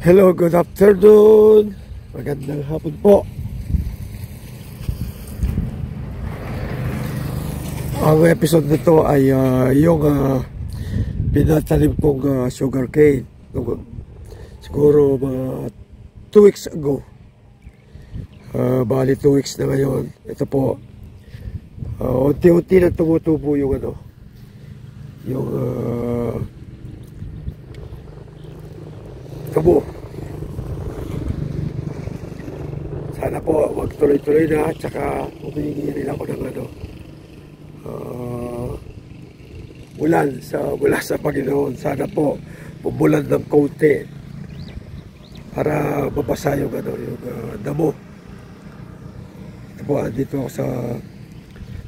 Hello, good afternoon. Magandang hapon po. Ang episode nito ay yung pinatanim kong sugar cane. Siguro mga 2 weeks ago. Bali 2 weeks na ngayon. Ito po. Unti-unti na tumutubo yung tubo. Sana po wag tuloy-tuloy na, at saka humingi rin ako ng mula sa Panginoon. Sana po bumulan ng konti para mabasa yung damo. Ito po, andito ako sa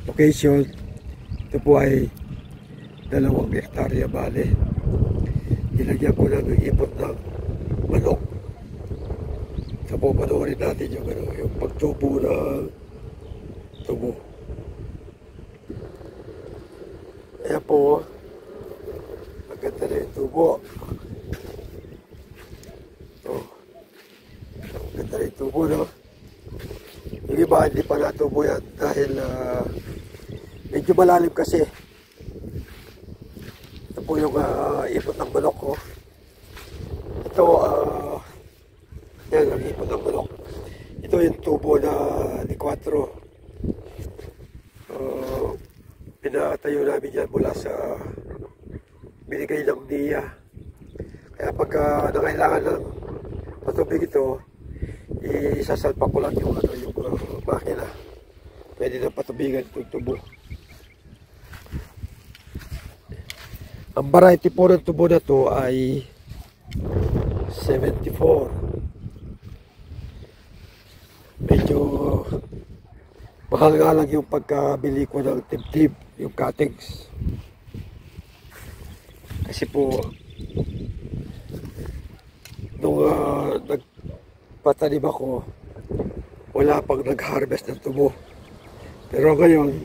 location. Ito po ay 2 hektarya bale. Nilagyan ko ng ipot ng manok. Ito po, panoorin natin yung pagtubo ng tubo. Ayan po, ang ganda na yung tubo. Ang ganda na yung tubo, no? Yung iba, hindi pa natubo yan dahil medyo malalim kasi. Ito po yung ipot ng manok ko. Ito, yan ang ipot ng manok. Ito yung tubo na ni 4. Pinatayo namin yan mula sa binigay ng NIA. Kaya pagka nangailangan ng patubig ito, isasalpa ko lang yung makina. Pwede na patubigan itong tubo. Ang variety po ng tubo na to ay 74. Medyo mahal nga lang yung pagkabili ko ng tip-tip, yung cuttings. Kasi po, nung nagpatanim ako, wala pang nag-harvest ng tubo. Pero ngayon,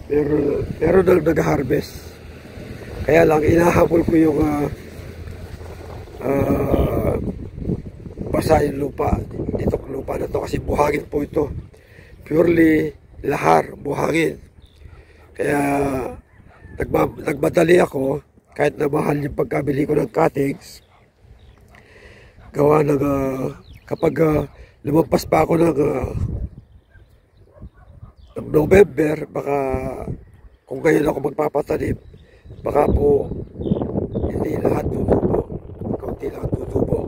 meron nang nag-harvest. Kaya lang, inahabol ko yung basa yung lupa. Itong lupa na to kasi buhangin po ito. Purely lahar, buhangin. Kaya nagmadali ako kahit na mahal yung pagkabili ko ng cuttings. Gawa ng kapag lumampas pa ako ng November, baka kung ngayon ako magpapatanim, baka po hindi lahat tutubo, kaunti lang tutubo.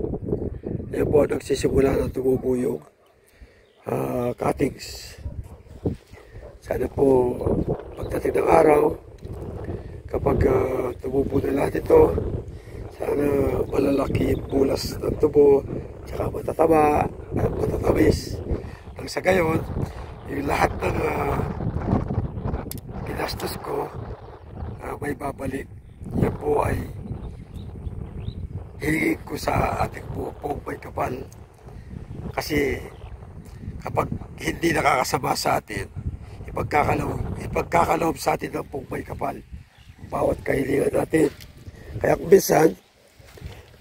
Ayan po, nagsisimula na tumubo yung cuttings. Sana po pagdating ng araw, kapag tumubo na lahat ito, sana malalaki yung bulas ng tubo, tsaka matataba at matatamis. Nang sa gayon, yung lahat ng ginastos ko, may babalik. Yan po ay hihingin ko sa ating pong may kapal. Kasi kapag hindi nakakasama sa atin, ipagkakaloob sa atin ng pong may kapal bawat kahilingan natin. Kaya kung minsan,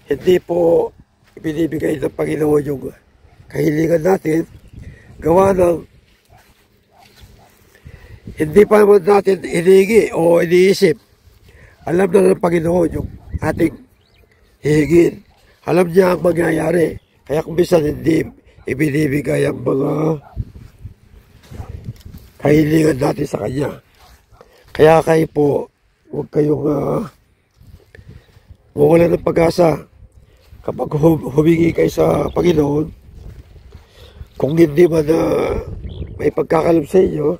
hindi po ibinibigay ng Panginoon yung kahilingan natin, gawa ng hindi pa naman natin hinihingi o iniisip. Alam na ng Panginoon yung ating hihingin. Alam niya ang mangyayari. Kaya kung minsan hindi ibinibigay ang mga kahilingan natin sa Kanya. Kaya kayo po, huwag kayong mawala ng pag-asa. Kapag humingi kayo sa Panginoon, kung hindi man may pagkakalob sa inyo,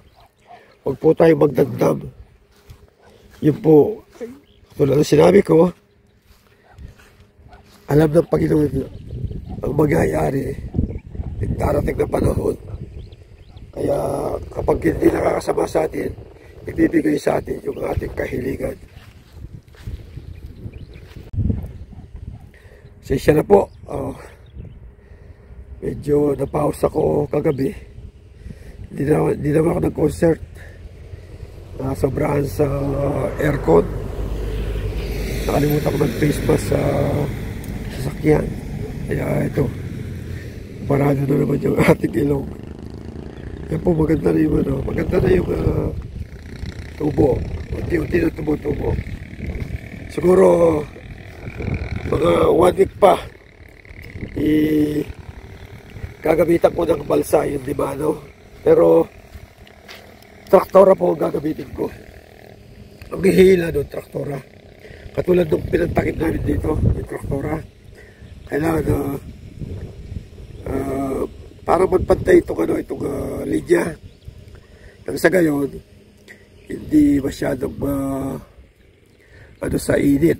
huwag po tayong magdamdam. Yun po, tulad ng sinabi ko, alam ng Panginoon ang mangyayari ng darating na panahon. Kaya kapag hindi nakakasama sa atin, ibibigay sa atin yung ating kahilingan. Sensya na po. Medyo napause ako kagabi. Hindi naman ako nag-concert. Sobrahan sa aircon. Nakalimutan ko mag-face mask sa sasakyan. Kaya ito, parado na naman yung ating ilong. Yan po, maganda na yung maganda na yung tubo. Unti-unti na tumutubo. Siguro mga 1 week pa gagamitan ko ng balsa yung Dimano. Pero traktora po ang gagamitin ko. Ang hihila doon, traktora. Katulad ng pinantakip namin dito, yung traktora. Kailangan para magpantay itong linya. Nang sa gayon, hindi masyadong sa init.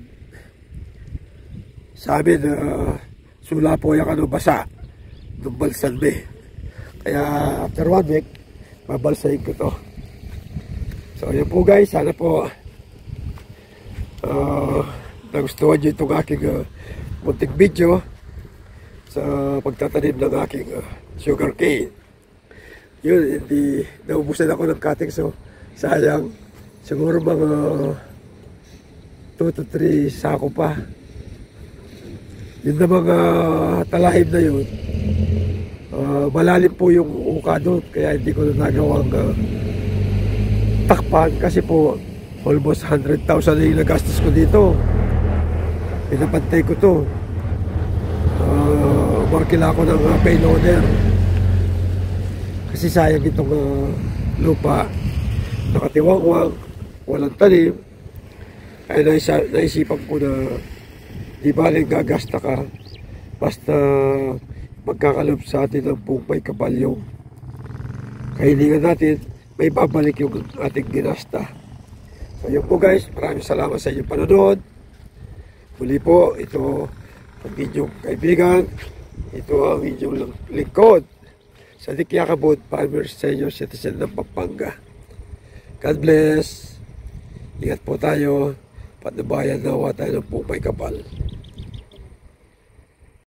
Sa amin, sula po yung basa ng balsan me. Kaya after 1 week, babalsahin ko to. So yun po guys, sana po nagustuhan nyo itong aking munting video sa pagtatanim ng aking sugar cane. Yun, hindi naubusan ako ng cutting, so sayang. Siguro mga 2 to 3 sako pa. Yun na mga talahib na yun. Malalim po yung uka doon, kaya hindi ko na nagawang takpan kasi po almost 100,000 na yung nagastos ko dito. Pinapantay ko to. Markila ko ng payloader kasi sayang itong lupa, nakatiwangwang, walang tanim. Ay naisipan ko na di baling gagasta ka basta magkakalob sa atin ng buong may kabalyong kahilingan natin, may babalik yung ating ginasta. So yun po guys, maraming salamat sa inyong panonood. Muli po, ito ang inyong kaibigan, ito ang inyong lingkod sa Dikyakabud Farmers Senior Citizen ng Pampanga. God bless. Ingat po tayo. Patnubayan nawa tayo ng buong may kapal.